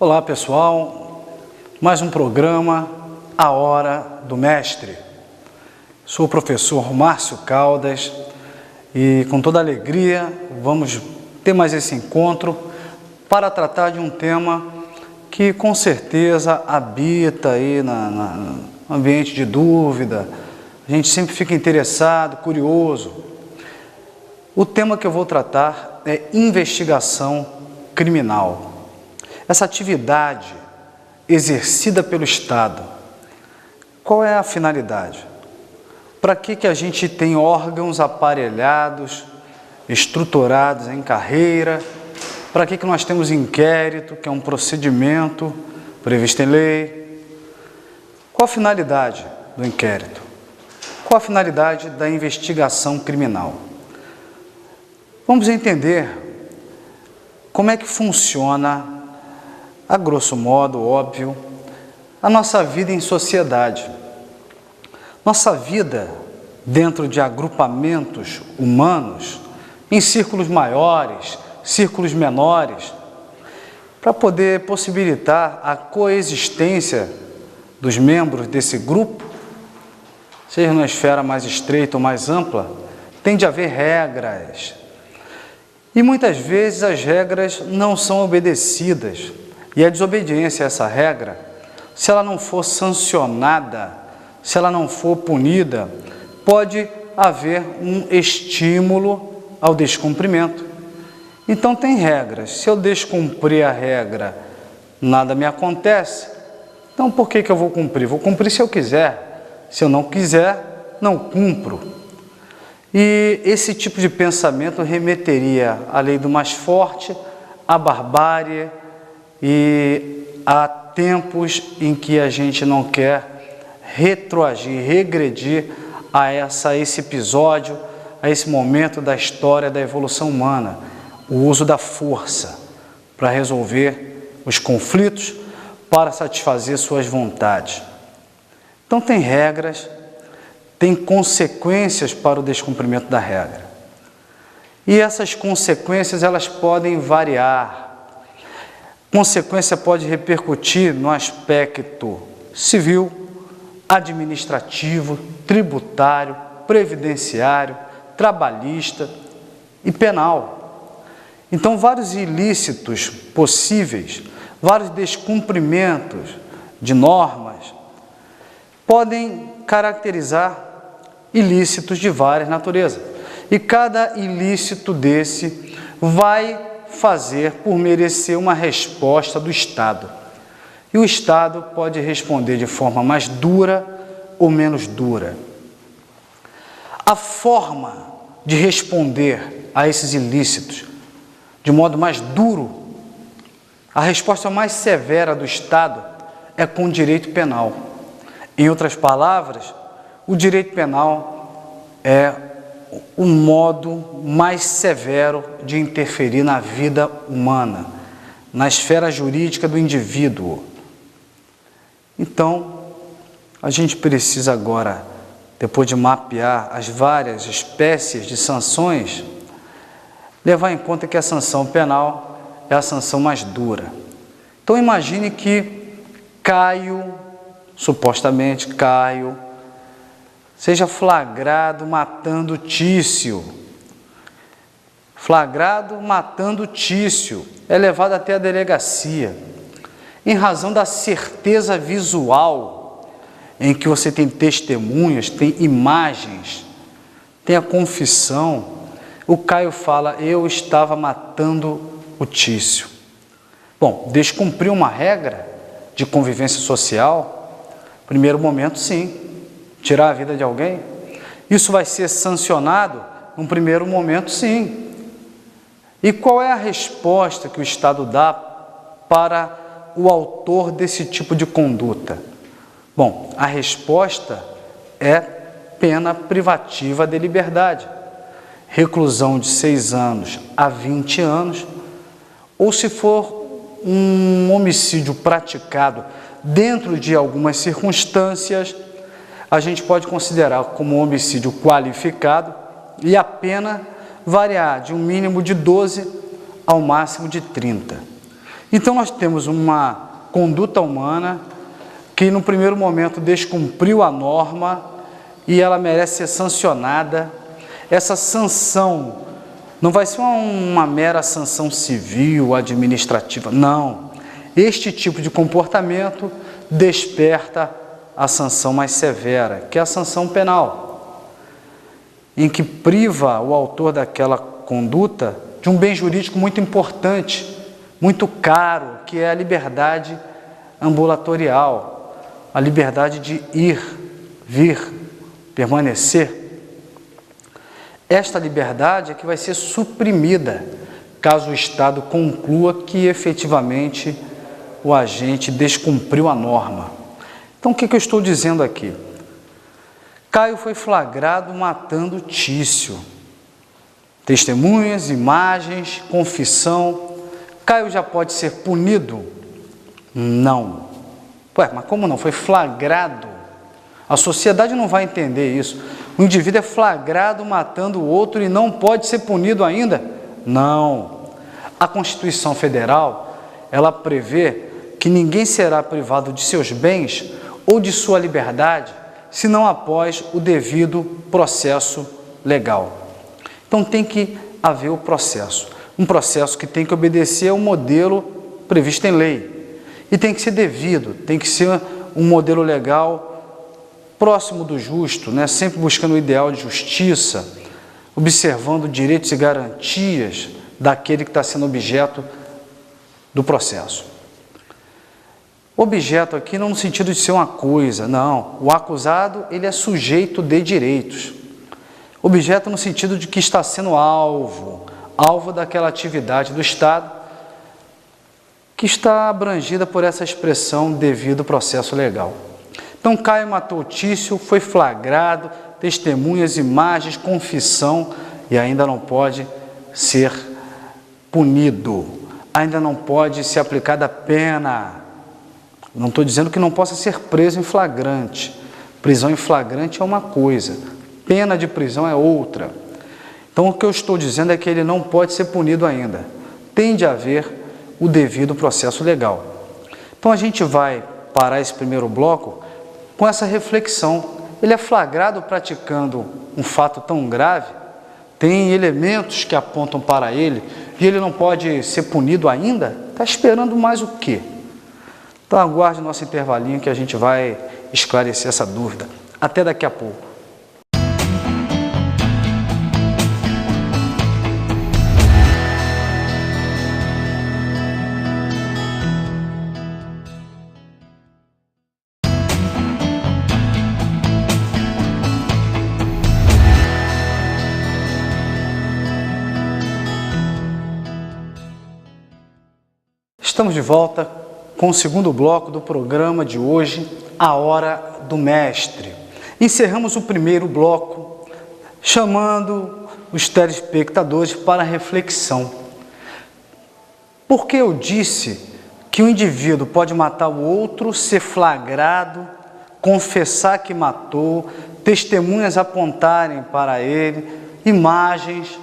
Olá pessoal, mais um programa A Hora do Mestre. Sou o professor Márcio Caldas e com toda alegria vamos ter mais esse encontro para tratar de um tema que com certeza habita aí no ambiente de dúvida. A gente sempre fica interessado, curioso. O tema que eu vou tratar é investigação criminal. Essa atividade exercida pelo Estado, qual é a finalidade? Para que a gente tem órgãos aparelhados, estruturados em carreira? Para que nós temos inquérito, que é um procedimento previsto em lei? Qual a finalidade do inquérito? Qual a finalidade da investigação criminal? Vamos entender como é que funciona, a grosso modo, óbvio, a nossa vida em sociedade. Nossa vida dentro de agrupamentos humanos, em círculos maiores, círculos menores, para poder possibilitar a coexistência dos membros desse grupo, seja numa esfera mais estreita ou mais ampla, tem de haver regras. E muitas vezes as regras não são obedecidas. E a desobediência a essa regra, se ela não for sancionada, se ela não for punida, pode haver um estímulo ao descumprimento. Então tem regras. Se eu descumprir a regra, nada me acontece. Então por que eu vou cumprir? Vou cumprir se eu quiser. Se eu não quiser, não cumpro. E esse tipo de pensamento remeteria à lei do mais forte, à barbárie e a tempos em que a gente não quer retroagir, regredir a esse episódio, a esse momento da história da evolução humana, o uso da força para resolver os conflitos, para satisfazer suas vontades. Então tem regras, tem consequências para o descumprimento da regra. E essas consequências, elas podem variar. Consequência pode repercutir no aspecto civil, administrativo, tributário, previdenciário, trabalhista e penal. Então, vários ilícitos possíveis, vários descumprimentos de normas podem caracterizar ilícitos de várias naturezas. E cada ilícito desse vai fazer por merecer uma resposta do Estado. E o Estado pode responder de forma mais dura ou menos dura. A forma de responder a esses ilícitos de modo mais duro, a resposta mais severa do Estado é com o direito penal. Em outras palavras, o direito penal é o modo mais severo de interferir na vida humana, na esfera jurídica do indivíduo. Então, a gente precisa agora, depois de mapear as várias espécies de sanções, levar em conta que a sanção penal é a sanção mais dura. Então, imagine que Caio, supostamente Caio, seja flagrado matando Tício. Flagrado matando Tício, é levado até a delegacia. Em razão da certeza visual, em que você tem testemunhas, tem imagens, tem a confissão, o Caio fala, eu estava matando o Tício. Bom, descumprir uma regra de convivência social, primeiro momento sim, tirar a vida de alguém, isso vai ser sancionado num primeiro momento, sim. E qual é a resposta que o Estado dá para o autor desse tipo de conduta? Bom, a resposta é pena privativa de liberdade, reclusão de 6 anos a 20 anos, ou se for um homicídio praticado dentro de algumas circunstâncias, a gente pode considerar como um homicídio qualificado e a pena variar de um mínimo de 12 ao máximo de 30. Então nós temos uma conduta humana que no primeiro momento descumpriu a norma e ela merece ser sancionada. Essa sanção não vai ser uma mera sanção civil, administrativa, não. Este tipo de comportamento desperta a sanção mais severa, que é a sanção penal, em que priva o autor daquela conduta de um bem jurídico muito importante, muito caro, que é a liberdade ambulatorial, a liberdade de ir, vir, permanecer. Esta liberdade é que vai ser suprimida caso o Estado conclua que efetivamente o agente descumpriu a norma. Então, o que eu estou dizendo aqui? Caio foi flagrado matando Tício. Testemunhas, imagens, confissão. Caio já pode ser punido? Não. Ué, mas como não? Foi flagrado. A sociedade não vai entender isso. O indivíduo é flagrado matando o outro e não pode ser punido ainda? Não. A Constituição Federal, ela prevê que ninguém será privado de seus bens ou de sua liberdade, senão após o devido processo legal. Então tem que haver o processo. Um processo que tem que obedecer ao modelo previsto em lei. E tem que ser devido, tem que ser um modelo legal próximo do justo, né? Sempre buscando o ideal de justiça, observando direitos e garantias daquele que está sendo objeto do processo. Objeto aqui não no sentido de ser uma coisa, não. O acusado, ele é sujeito de direitos. Objeto no sentido de que está sendo alvo daquela atividade do Estado que está abrangida por essa expressão devido processo legal. Então, Caio matou Tício, foi flagrado, testemunhas, imagens, confissão e ainda não pode ser punido, ainda não pode ser aplicada a pena. Não estou dizendo que não possa ser preso em flagrante. Prisão em flagrante é uma coisa, pena de prisão é outra. Então, o que eu estou dizendo é que ele não pode ser punido ainda. Tem de haver o devido processo legal. Então, a gente vai parar esse primeiro bloco com essa reflexão. Ele é flagrado praticando um fato tão grave, tem elementos que apontam para ele, e ele não pode ser punido ainda? Está esperando mais o quê? Então aguarde o nosso intervalinho que a gente vai esclarecer essa dúvida. Até daqui a pouco. Estamos de volta com o segundo bloco do programa de hoje, A Hora do Mestre. Encerramos o primeiro bloco, chamando os telespectadores para a reflexão. Por que eu disse que o indivíduo pode matar o outro, ser flagrado, confessar que matou, testemunhas apontarem para ele, imagens,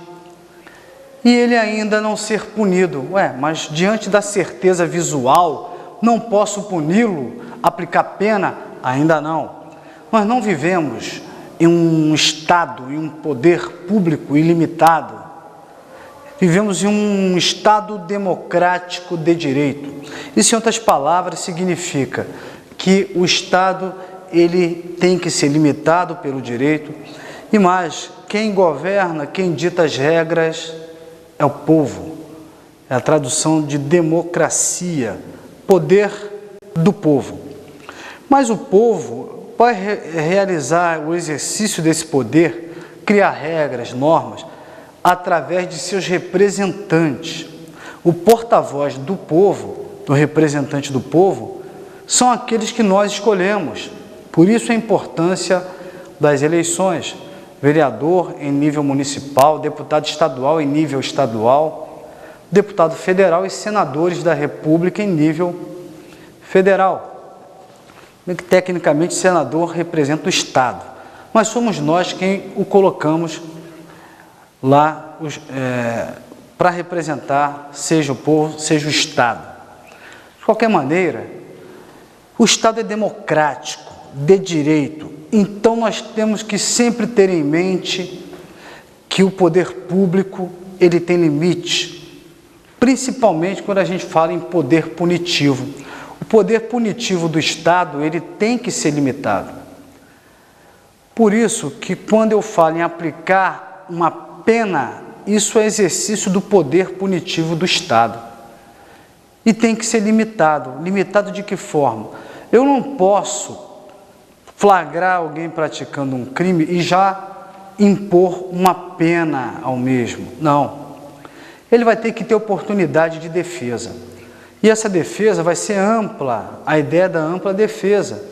e ele ainda não ser punido? Ué, mas diante da certeza visual, não posso puni-lo, aplicar pena? Ainda não. Nós não vivemos em um Estado, em um poder público ilimitado. Vivemos em um Estado democrático de direito. Isso, em outras palavras, significa que o Estado ele tem que ser limitado pelo direito, e mais, quem governa, quem dita as regras é o povo. É a tradução de democracia, poder do povo. Mas o povo vai realizar o exercício desse poder, criar regras, normas, através de seus representantes. O porta-voz do povo, do representante do povo, são aqueles que nós escolhemos. Por isso a importância das eleições. Vereador em nível municipal, deputado estadual em nível estadual, deputado federal e senadores da República em nível federal. Tecnicamente, senador representa o Estado, mas somos nós quem o colocamos lá para representar, seja o povo, seja o Estado. qualquer maneira, o Estado é democrático, de direito, então nós temos que sempre ter em mente que o poder público ele tem limite, principalmente quando a gente fala em poder punitivo. O poder punitivo do Estado ele tem que ser limitado. Por isso que quando eu falo em aplicar uma pena, isso é exercício do poder punitivo do Estado. E tem que ser limitado. Limitado de que forma? Eu não posso flagrar alguém praticando um crime e já impor uma pena ao mesmo. Não. Ele vai ter que ter oportunidade de defesa. E essa defesa vai ser ampla, a ideia da ampla defesa.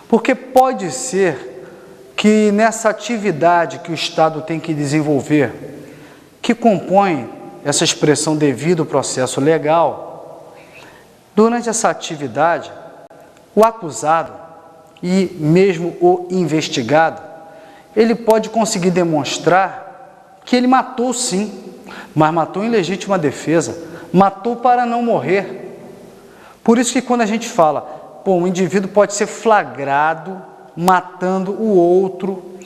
Porque pode ser que nessa atividade que o Estado tem que desenvolver, que compõe essa expressão devido processo legal, durante essa atividade, o acusado e mesmo o investigado, ele pode conseguir demonstrar que ele matou sim, mas matou em legítima defesa, matou para não morrer. Por isso que quando a gente fala, pô, um indivíduo pode ser flagrado matando o outro,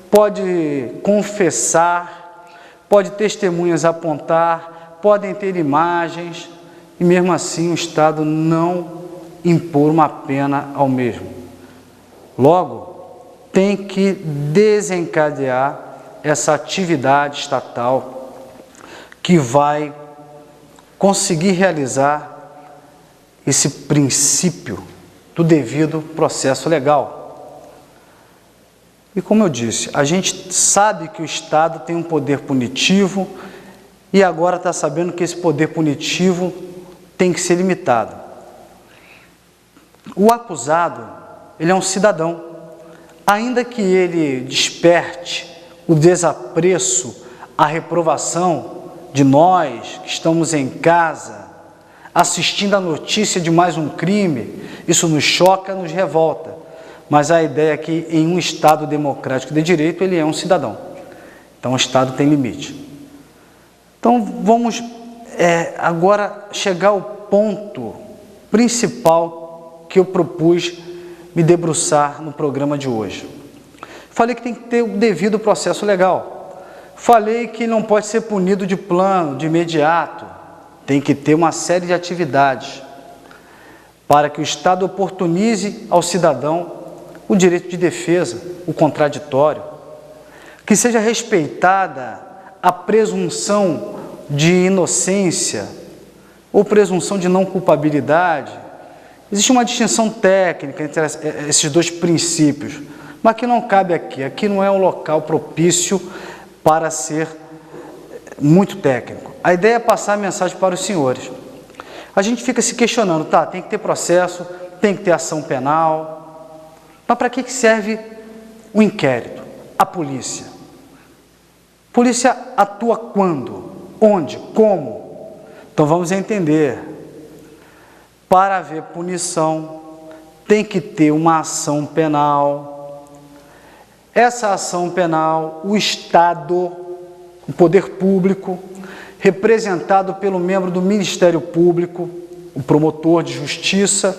pode confessar, pode testemunhas apontar, podem ter imagens, e mesmo assim o Estado não impor uma pena ao mesmo. Logo, tem que desencadear essa atividade estatal que vai conseguir realizar esse princípio do devido processo legal. E como eu disse, a gente sabe que o Estado tem um poder punitivo e agora está sabendo que esse poder punitivo tem que ser limitado. O acusado, ele é um cidadão. Ainda que ele desperte o desapreço, a reprovação de nós que estamos em casa, assistindo a notícia de mais um crime, isso nos choca, nos revolta. Mas a ideia é que em um Estado democrático de direito, ele é um cidadão. Então o Estado tem limite. Então vamos agora chegar ao ponto principal que eu propus me debruçar no programa de hoje. Falei que tem que ter o devido processo legal. Falei que não pode ser punido de plano, de imediato. Tem que ter uma série de atividades para que o Estado oportunize ao cidadão o direito de defesa, o contraditório, que seja respeitada a presunção de inocência ou presunção de não culpabilidade. Existe uma distinção técnica entre esses dois princípios, mas que não cabe aqui. Aqui não é um local propício para ser muito técnico. A ideia é passar a mensagem para os senhores. A gente fica se questionando, tá, tem que ter processo, tem que ter ação penal, mas para que serve o inquérito? A polícia. A polícia atua quando? Onde? Como? Então vamos entender. Para haver punição, tem que ter uma ação penal. Essa ação penal, o Estado, o poder público, representado pelo membro do Ministério Público, o promotor de justiça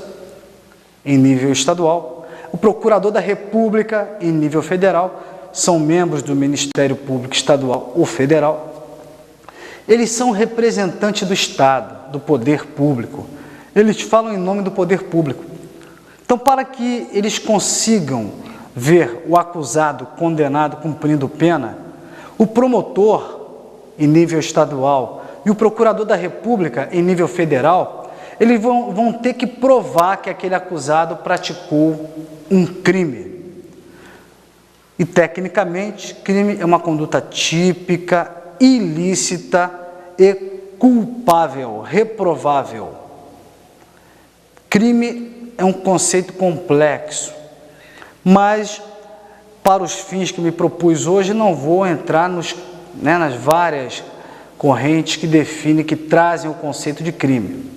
em nível estadual, o procurador da República em nível federal, são membros do Ministério Público estadual ou federal. Eles são representantes do Estado, do poder público. Eles falam em nome do poder público. Então, para que eles consigam ver o acusado condenado cumprindo pena, o promotor em nível estadual e o procurador da República em nível federal, eles vão ter que provar que aquele acusado praticou um crime. E, tecnicamente, crime é uma conduta típica, ilícita e culpável, reprovável. Crime é um conceito complexo, mas, para os fins que me propus hoje, não vou entrar nas várias correntes que definem, que trazem o conceito de crime.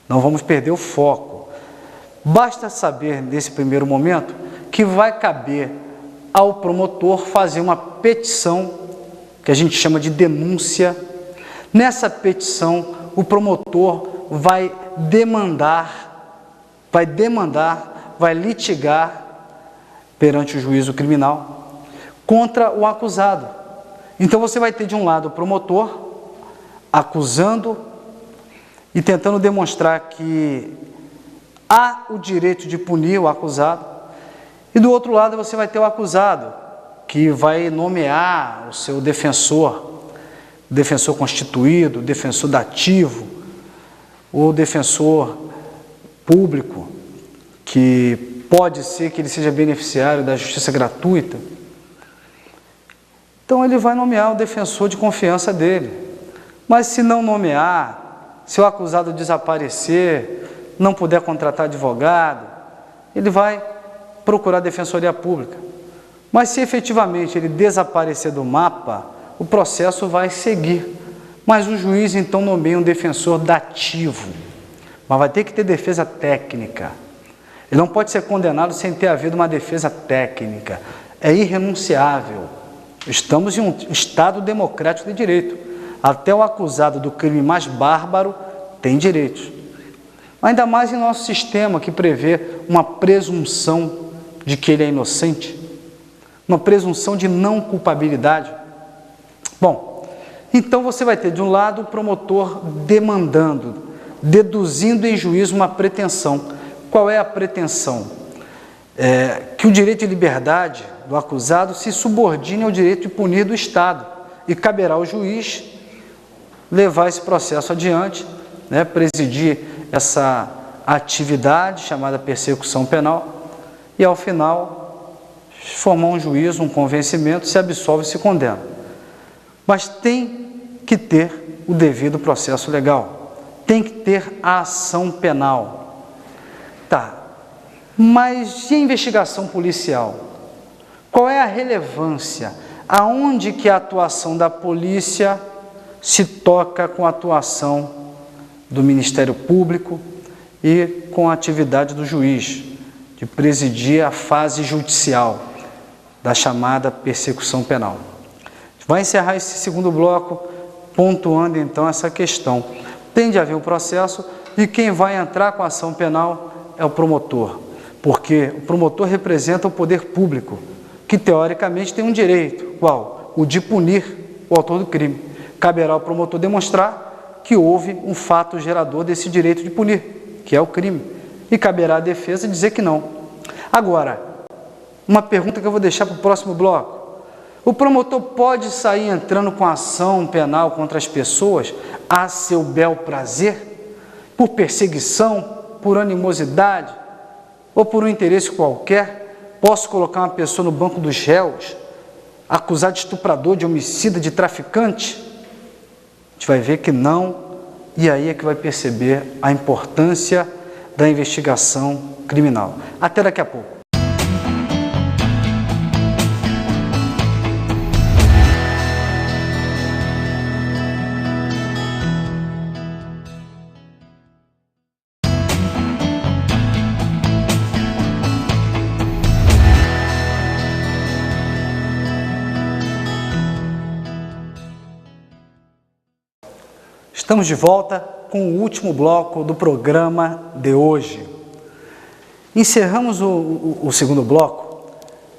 Não vamos perder o foco. Basta saber, nesse primeiro momento, que vai caber ao promotor fazer uma petição, que a gente chama de denúncia. Nessa petição, o promotor vai vai litigar perante o juízo criminal contra o acusado. Então você vai ter de um lado o promotor acusando e tentando demonstrar que há o direito de punir o acusado, e do outro lado você vai ter o acusado, que vai nomear o seu defensor, defensor constituído, defensor dativo, ou defensor público, que pode ser que ele seja beneficiário da justiça gratuita. Então ele vai nomear o defensor de confiança dele. Mas se não nomear, se o acusado desaparecer, não puder contratar advogado, ele vai procurar a defensoria pública. Mas se efetivamente ele desaparecer do mapa, o processo vai seguir. Mas o juiz então nomeia um defensor dativo, mas vai ter que ter defesa técnica. Ele não pode ser condenado sem ter havido uma defesa técnica. É irrenunciável. Estamos em um Estado democrático de direito. Até o acusado do crime mais bárbaro tem direitos. Ainda mais em nosso sistema, que prevê uma presunção de que ele é inocente, uma presunção de não culpabilidade. Bom, então você vai ter de um lado o promotor demandando, deduzindo em juízo uma pretensão. Qual é a pretensão? Que o direito de liberdade do acusado se subordine ao direito de punir do Estado, e caberá ao juiz levar esse processo adiante, presidir essa atividade chamada persecução penal, e ao final formar um juízo, um convencimento, se absolve e se condena. Mas tem que ter o devido processo legal, tem que ter a ação penal. Tá, mas e a investigação policial? Qual é a relevância? Aonde que a atuação da polícia se toca com a atuação do Ministério Público e com a atividade do juiz, de presidir a fase judicial da chamada persecução penal? Vai encerrar esse segundo bloco pontuando então essa questão. Tem de haver um processo, e quem vai entrar com a ação penal é o promotor, porque o promotor representa o poder público, que teoricamente tem um direito, qual? O de punir o autor do crime. Caberá ao promotor demonstrar que houve um fato gerador desse direito de punir, que é o crime, e caberá à defesa dizer que não. Agora, uma pergunta que eu vou deixar para o próximo bloco: o promotor pode sair entrando com ação penal contra as pessoas a seu bel prazer, por perseguição, por animosidade ou por um interesse qualquer? Posso colocar uma pessoa no banco dos réus, acusar de estuprador, de homicida, de traficante? A gente vai ver que não, e aí é que vai perceber a importância da investigação criminal. Até daqui a pouco. Estamos de volta com o último bloco do programa de hoje. Encerramos o segundo bloco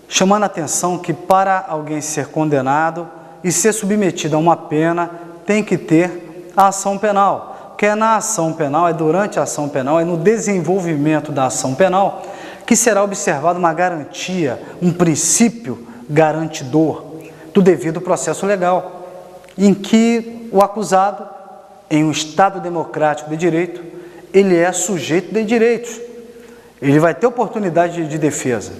chamando a atenção que para alguém ser condenado e ser submetido a uma pena, tem que ter a ação penal. Que é na ação penal, é durante a ação penal, é no desenvolvimento da ação penal que será observada uma garantia, um princípio garantidor do devido processo legal, em que o acusado, em um Estado democrático de direito, ele é sujeito de direitos. Ele vai ter oportunidade de defesa.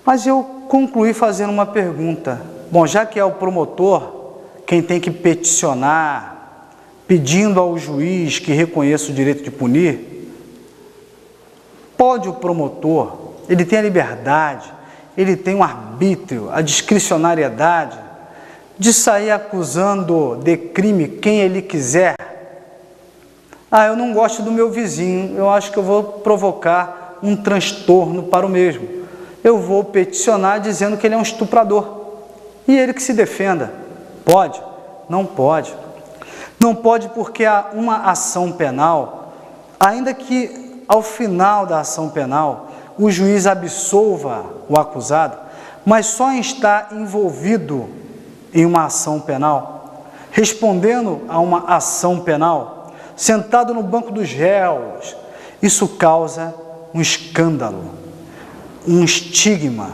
Mas eu concluí fazendo uma pergunta. Bom, já que é o promotor quem tem que peticionar, pedindo ao juiz que reconheça o direito de punir, pode o promotor, ele tem a liberdade, ele tem o arbítrio, a discricionariedade de sair acusando de crime quem ele quiser? Eu não gosto do meu vizinho, eu acho que eu vou provocar um transtorno para o mesmo. Eu vou peticionar dizendo que ele é um estuprador. E ele que se defenda. Pode? Não pode. Não pode porque há uma ação penal, ainda que ao final da ação penal o juiz absolva o acusado, mas só em estar envolvido em uma ação penal, respondendo a uma ação penal, sentado no banco dos réus, isso causa um escândalo, um estigma,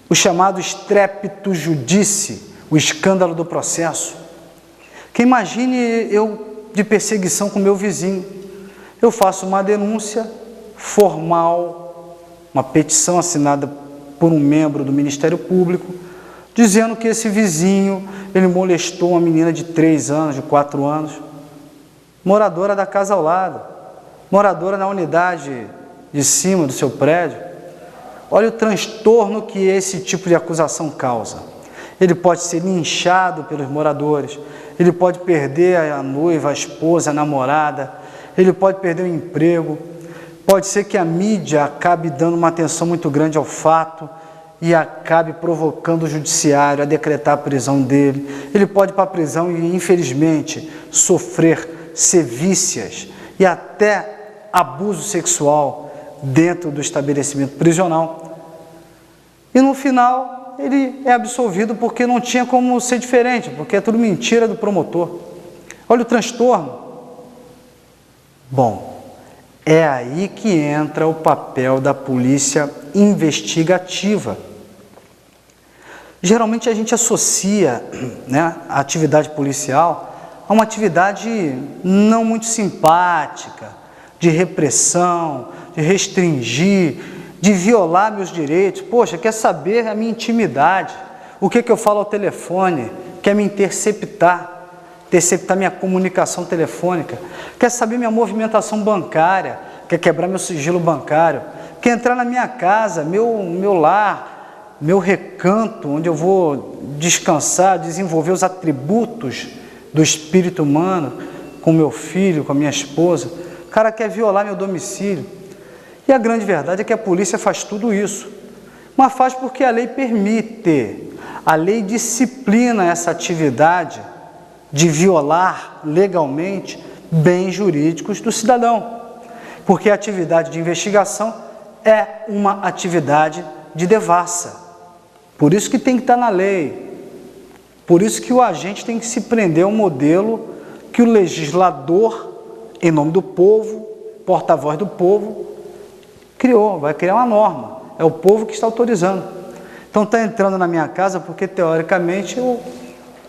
o chamado strepito judice, o escândalo do processo. Que imagine eu de perseguição com meu vizinho, eu faço uma denúncia formal, uma petição assinada por um membro do Ministério Público, dizendo que esse vizinho, ele molestou uma menina de 3 anos, de 4 anos, moradora da casa ao lado, moradora na unidade de cima do seu prédio. Olha o transtorno que esse tipo de acusação causa. Ele pode ser linchado pelos moradores, ele pode perder a noiva, a esposa, a namorada, ele pode perder o emprego, pode ser que a mídia acabe dando uma atenção muito grande ao fato e acabe provocando o judiciário a decretar a prisão dele. Ele pode ir para a prisão e, infelizmente, sofrer sevícias e até abuso sexual dentro do estabelecimento prisional. E no final ele é absolvido porque não tinha como ser diferente, porque é tudo mentira do promotor. Olha o transtorno. Bom, é aí que entra o papel da polícia investigativa. Geralmente a gente associa, né, a atividade policial a uma atividade não muito simpática, de repressão, de restringir, de violar meus direitos. Poxa, quer saber a minha intimidade, o que eu falo ao telefone, quer me interceptar minha comunicação telefônica, quer saber minha movimentação bancária, quer quebrar meu sigilo bancário, quer entrar na minha casa, meu lar, meu recanto, onde eu vou descansar, desenvolver os atributos do espírito humano, com meu filho, com a minha esposa. O cara quer violar meu domicílio. E a grande verdade é que a polícia faz tudo isso, mas faz porque a lei permite, a lei disciplina essa atividade de violar legalmente bens jurídicos do cidadão, porque a atividade de investigação é uma atividade de devassa. Por isso que tem que estar na lei, por isso que o agente tem que se prender ao modelo que o legislador, em nome do povo, porta-voz do povo, criou, vai criar uma norma, é o povo que está autorizando. Então está entrando na minha casa porque teoricamente eu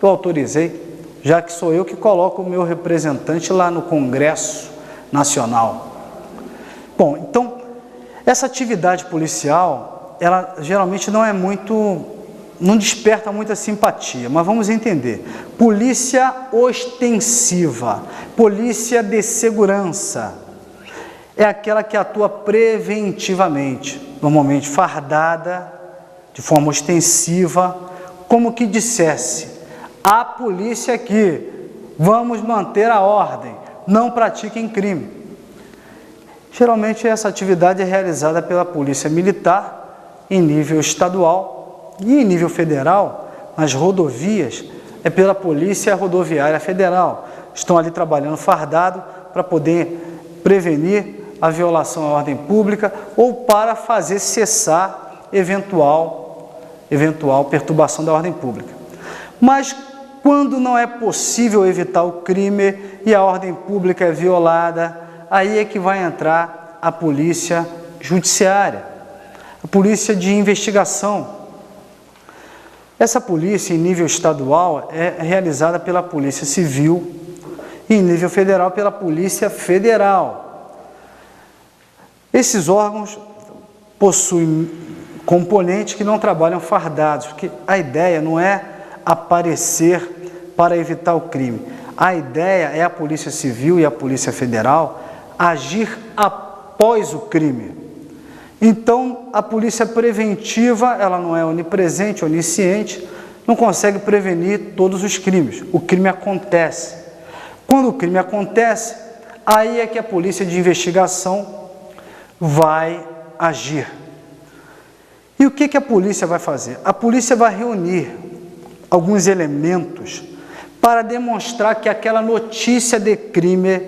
autorizei, já que sou eu que coloco o meu representante lá no Congresso Nacional. Bom, então, essa atividade policial, ela geralmente não desperta muita simpatia, mas vamos entender. Polícia ostensiva, polícia de segurança, é aquela que atua preventivamente, normalmente fardada, de forma ostensiva, como que dissesse: a polícia aqui, vamos manter a ordem, não pratiquem crime. Geralmente essa atividade é realizada pela polícia militar em nível estadual e em nível federal, nas rodovias, é pela Polícia Rodoviária Federal. Estão ali trabalhando fardado para poder prevenir a violação à ordem pública ou para fazer cessar eventual perturbação da ordem pública. Mas quando não é possível evitar o crime e a ordem pública é violada, aí é que vai entrar a polícia judiciária, a polícia de investigação. Essa polícia em nível estadual é realizada pela Polícia Civil e em nível federal pela Polícia Federal. Esses órgãos possuem componentes que não trabalham fardados, porque a ideia não é aparecer para evitar o crime. A ideia é a Polícia Civil e a Polícia Federal agir após o crime. Então, a polícia preventiva, ela não é onipresente, onisciente, não consegue prevenir todos os crimes. O crime acontece. Quando o crime acontece, aí é que a polícia de investigação vai agir. E o que a polícia vai fazer? A polícia vai reunir alguns elementos para demonstrar que aquela notícia de crime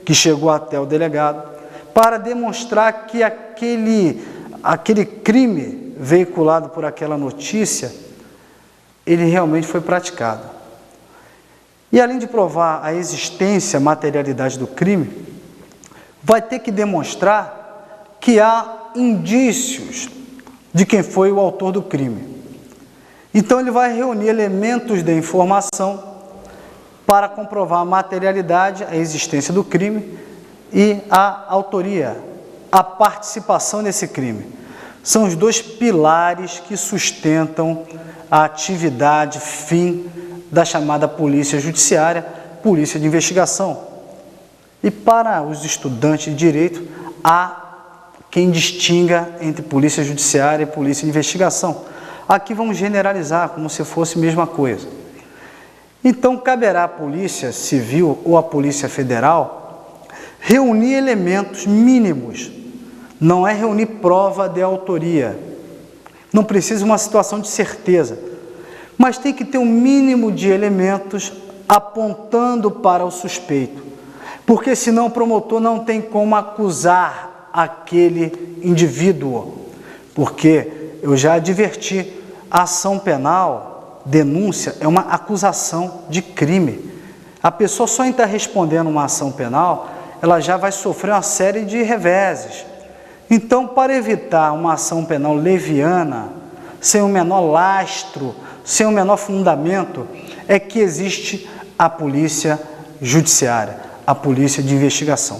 que chegou até o delegado, para demonstrar que aquele crime veiculado por aquela notícia, ele realmente foi praticado. E além de provar a existência, a materialidade do crime, vai ter que demonstrar que há indícios de quem foi o autor do crime. Então ele vai reunir elementos de informação para comprovar a materialidade, a existência do crime e a autoria, a participação nesse crime. São os dois pilares que sustentam a atividade fim da chamada polícia judiciária, polícia de investigação. E para os estudantes de direito, há quem distinga entre polícia judiciária e polícia de investigação. Aqui vamos generalizar, como se fosse a mesma coisa. Então, caberá à Polícia Civil ou à Polícia Federal reunir elementos mínimos. Não é reunir prova de autoria. Não precisa uma situação de certeza. Mas tem que ter um mínimo de elementos apontando para o suspeito. Porque senão o promotor não tem como acusar aquele indivíduo. Porque eu já adverti, a ação penal, denúncia, é uma acusação de crime. A pessoa só em estar respondendo uma ação penal, ela já vai sofrer uma série de reveses. Então, para evitar uma ação penal leviana, sem o menor lastro, sem o menor fundamento, é que existe a polícia judiciária, a polícia de investigação.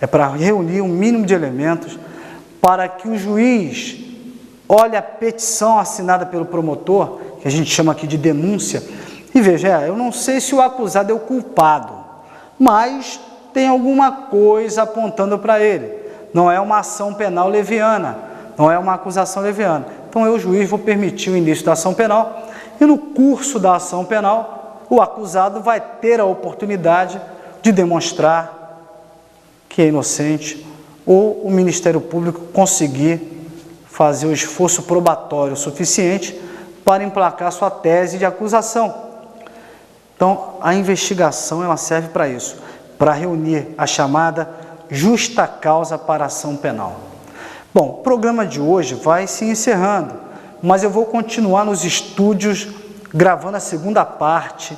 É para reunir um mínimo de elementos para que o juiz olhe a petição assinada pelo promotor, que a gente chama aqui de denúncia, e veja, eu não sei se o acusado é o culpado, mas tem alguma coisa apontando para ele. Não é uma ação penal leviana, não é uma acusação leviana. Então eu, juiz, vou permitir o início da ação penal e no curso da ação penal, o acusado vai ter a oportunidade de demonstrar que é inocente ou o Ministério Público conseguir fazer o esforço probatório suficiente para emplacar sua tese de acusação. Então, a investigação ela serve para isso, para reunir a chamada justa causa para a ação penal. Bom, o programa de hoje vai se encerrando, mas eu vou continuar nos estúdios gravando a segunda parte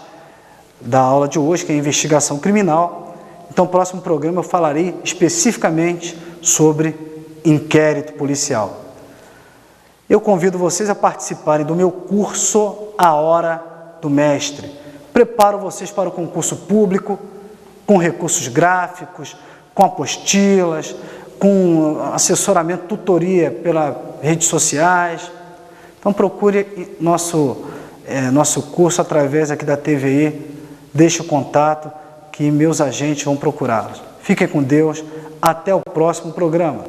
da aula de hoje, que é a investigação criminal. Então, no próximo programa eu falarei especificamente sobre inquérito policial. Eu convido vocês a participarem do meu curso A Hora do Mestre. Preparo vocês para o concurso público, com recursos gráficos, com apostilas, com assessoramento, tutoria pelas redes sociais. Então procure nosso curso através aqui da TVI, deixe o contato que meus agentes vão procurá-los. Fiquem com Deus, até o próximo programa.